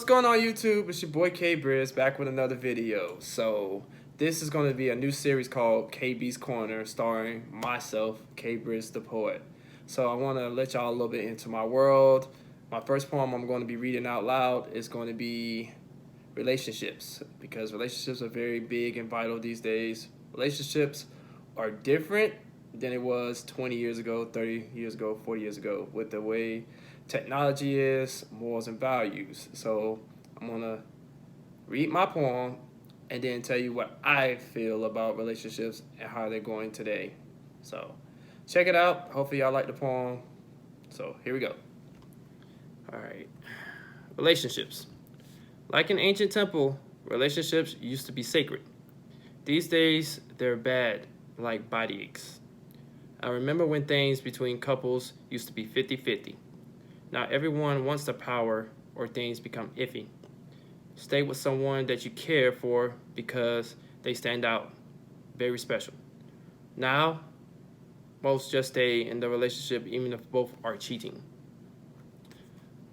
going on YouTube? It's your boy CAABCustoms back with another video. So this is going to be a new series called KB's Corner, starring myself, CAABCustoms the poet. So I want to let y'all a little bit into my world. My first poem I'm going to be reading out loud is going to be relationships, because relationships are very big and vital these days. Relationships are different than it was 20 years ago, 30 years ago, 40 years ago, with the way technology is, morals and values. So I'm gonna read my poem and then tell you what I feel about relationships and how they're going today. So check it out. Hopefully y'all like the poem. So here we go. All right. Relationships. Like an ancient temple, relationships used to be sacred. These days, they're bad, like body aches. I remember when things between couples used to be 50-50. Now everyone wants the power, or things become iffy. Stay with someone that you care for because they stand out, very special. Now, most just stay in the relationship even if both are cheating.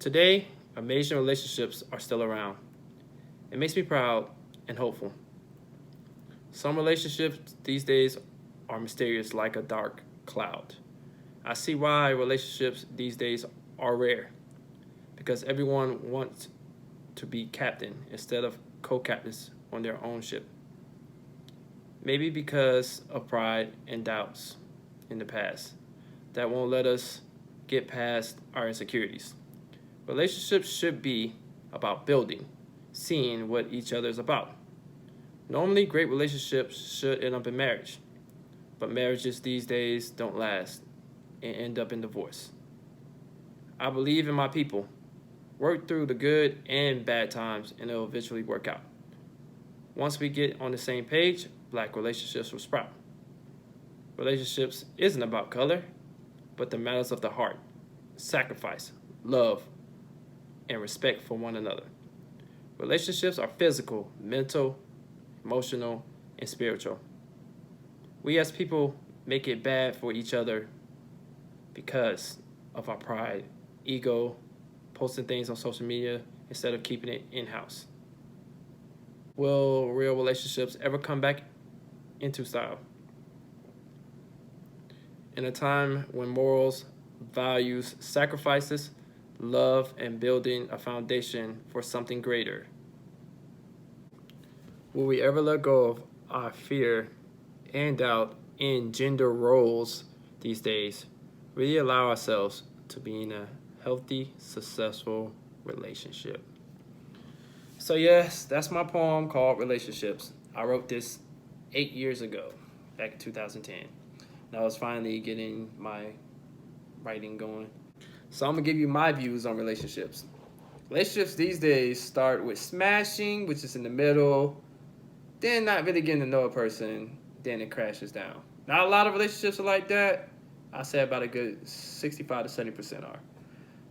Today, amazing relationships are still around. It makes me proud and hopeful. Some relationships these days are mysterious like a dark cloud. I see why relationships these days are rare, because everyone wants to be captain instead of co-captains on their own ship. Maybe because of pride and doubts in the past that won't let us get past our insecurities. Relationships should be about building, seeing what each other is about. Normally, great relationships should end up in marriage, but marriages these days don't last and end up in divorce. I believe in my people. Work through the good and bad times and it'll eventually work out. Once we get on the same page, black relationships will sprout. Relationships isn't about color, but the matters of the heart, sacrifice, love, and respect for one another. Relationships are physical, mental, emotional, and spiritual. We as people make it bad for each other because of our pride, ego, posting things on social media instead of keeping it in-house. Will real relationships ever come back into style? In a time when morals, values, sacrifices, love, and building a foundation for something greater. Will we ever let go of our fear and doubt in gender roles these days? Really allow ourselves to be in a healthy, successful relationship. So yes, that's my poem called Relationships. I wrote this 8 years ago, back in 2010. And I was finally getting my writing going. So I'm gonna give you my views on relationships. Relationships these days start with smashing, which is in the middle, then not really getting to know a person, then it crashes down. Not a lot of relationships are like that. I say about a good 65 to 70% are.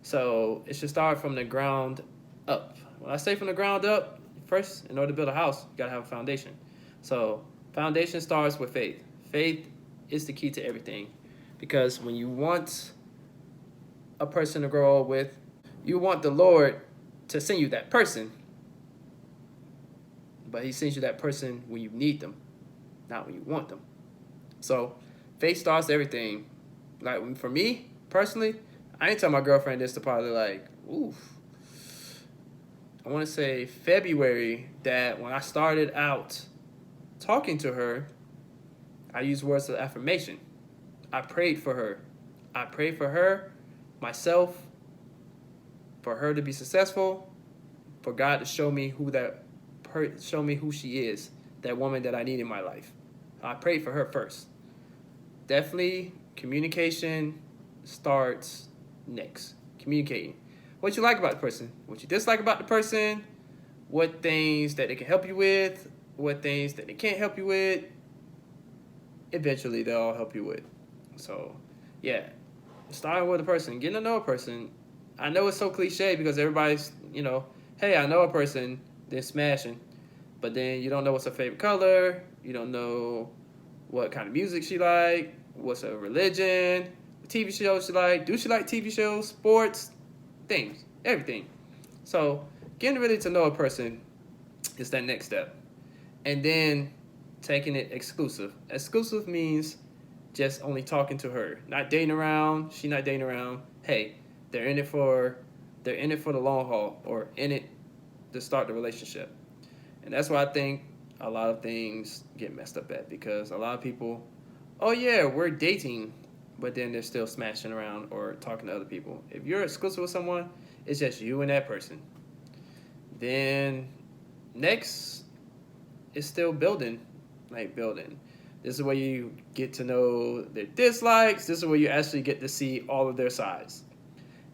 So it should start from the ground up. When I say from the ground up, first, in order to build a house, you gotta have a foundation. So foundation starts with faith. Faith is the key to everything, because when you want a person to grow up with, you want the Lord to send you that person, but he sends you that person when you need them, not when you want them. So faith starts everything. Like for me personally, I ain't tell my girlfriend this to probably like, I want to say February, that when I started out talking to her, I used words of affirmation. I prayed for her. I prayed for her, myself, for her to be successful, for God to show me show me who she is, that woman that I need in my life. I prayed for her first. Definitely communication starts next. Communicating. What you like about the person, what you dislike about the person, what things that they can help you with, what things that they can't help you with. Eventually they'll all help you with. So yeah, starting with a person, getting to know a person. I know it's so cliche because everybody's, hey, I know a person, then smashing. But then you don't know what's her favorite color, you don't know what kind of music she like, what's her religion, what TV shows she like, do she like TV shows, sports, things, everything. So getting ready to know a person is that next step. And then taking it exclusive. Exclusive means just only talking to her, not dating around. She not dating around. Hey, they're in it for the long haul, or in it to start the relationship. And that's why I think a lot of things get messed up at, because a lot of people, oh yeah, we're dating, but then they're still smashing around or talking to other people. If you're exclusive with someone, it's just you and that person. Then next is still building. This is where you get to know their dislikes. This is where you actually get to see all of their sides.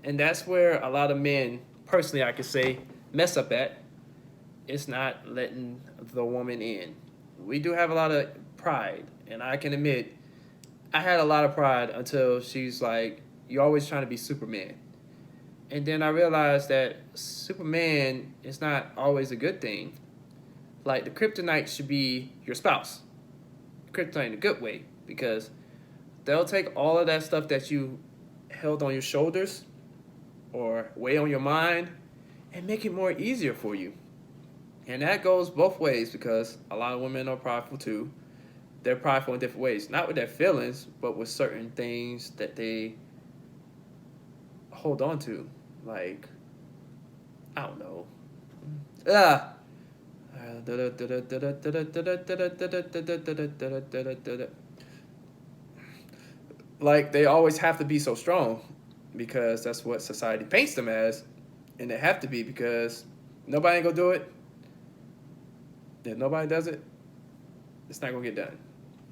And that's where a lot of men, personally I could say, mess up at. It's not letting the woman in. We do have a lot of pride, and I can admit, I had a lot of pride until she's like, you're always trying to be Superman. And then I realized that Superman is not always a good thing. Like, the kryptonite should be your spouse. Kryptonite in a good way, because they'll take all of that stuff that you held on your shoulders or weigh on your mind and make it more easier for you. And that goes both ways, because a lot of women are prideful too. They're prideful in different ways, not with their feelings, but with certain things that they hold on to. Like, I don't know. Like, they always have to be so strong because that's what society paints them as, and they have to be, because nobody ain't gonna do it. If nobody does it, it's not gonna get done.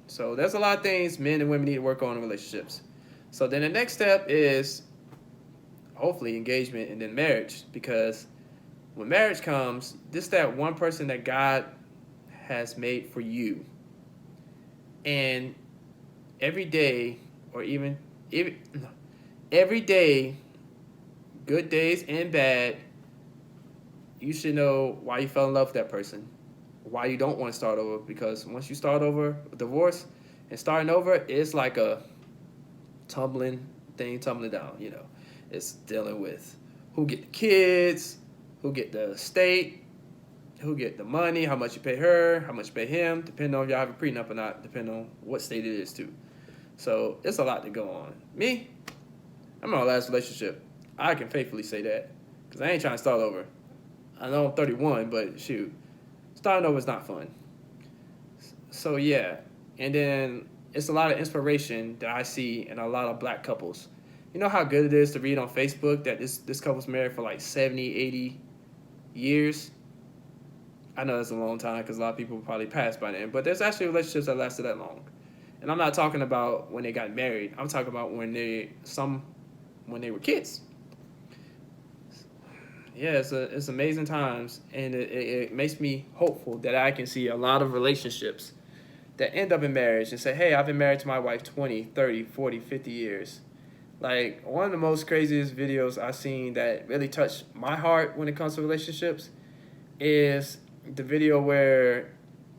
So there's a lot of things men and women need to work on in relationships. So then the next step is hopefully engagement and then marriage, because when marriage comes, this is that one person that God has made for you. And every day, or even every day, good days and bad, you should know why you fell in love with that person, why you don't want to start over. Because once you start over, divorce and starting over, it's like a tumbling down, you know. It's dealing with who get the kids, who get the estate, who get the money, how much you pay her, how much you pay him, depending on if y'all have a prenup or not, depending on what state it is too. So it's a lot to go on. Me, I'm in my last relationship. I can faithfully say that, because I ain't trying to start over. I know I'm 31, but shoot, starting over is not fun. So yeah, and then it's a lot of inspiration that I see in a lot of black couples. You know how good it is to read on Facebook that this couple's married for like 70, 80 years? I know that's a long time, because a lot of people probably passed by then, but there's actually relationships that lasted that long. And I'm not talking about when they got married. I'm talking about when they were kids. Yeah, it's amazing times, and it makes me hopeful that I can see a lot of relationships that end up in marriage and say, hey, I've been married to my wife 20, 30, 40, 50 years. Like, one of the most craziest videos I've seen that really touched my heart when it comes to relationships is the video where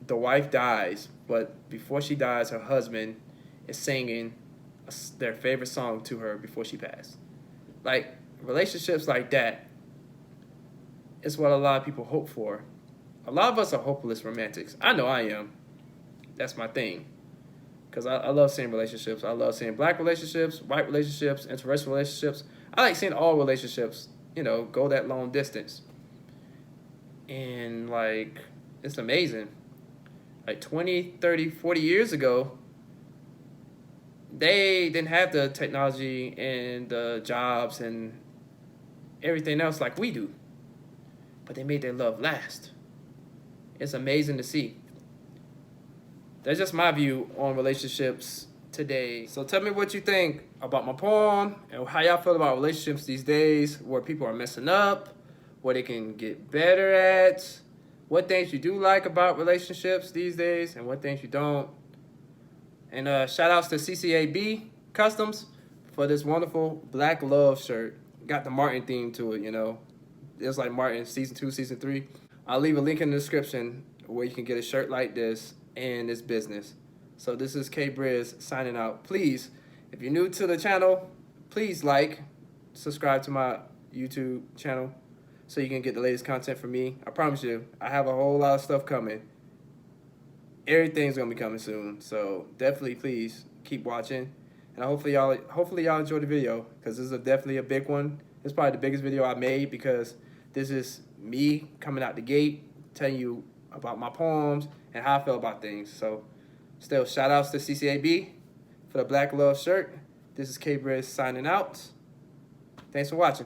the wife dies, but before she dies, her husband is singing their favorite song to her before she passed. Like, relationships like that is what a lot of people hope for. A lot of us are hopeless romantics. I know I am. That's my thing. Because I love seeing relationships. I love seeing black relationships, white relationships, interracial relationships. I like seeing all relationships, go that long distance. And, like, it's amazing. Like 20, 30, 40 years ago, they didn't have the technology and the jobs and everything else like we do. But they made their love last. It's amazing to see. That's just my view on relationships today. So tell me what you think about my poem and how y'all feel about relationships these days, where people are messing up, what they can get better at, what things you do like about relationships these days and what things you don't. And shout outs to CAAB Customs for this wonderful Black Love shirt. Got the Martin theme to it, It's like Martin season 2, season 3. I'll leave a link in the description where you can get a shirt like this and this business. So this is K Briz signing out. Please, if you're new to the channel, please like, subscribe to my YouTube channel. so you can get the latest content from me. I promise you, I have a whole lot of stuff coming. Everything's gonna be coming soon, so definitely please keep watching. And hopefully y'all enjoyed the video, because this is definitely a big one. It's probably the biggest video I made, because this is me coming out the gate, telling you about my poems and how I feel about things. So still, shout outs to CCAB for the Black Love shirt. This is K-Briz signing out. Thanks for watching.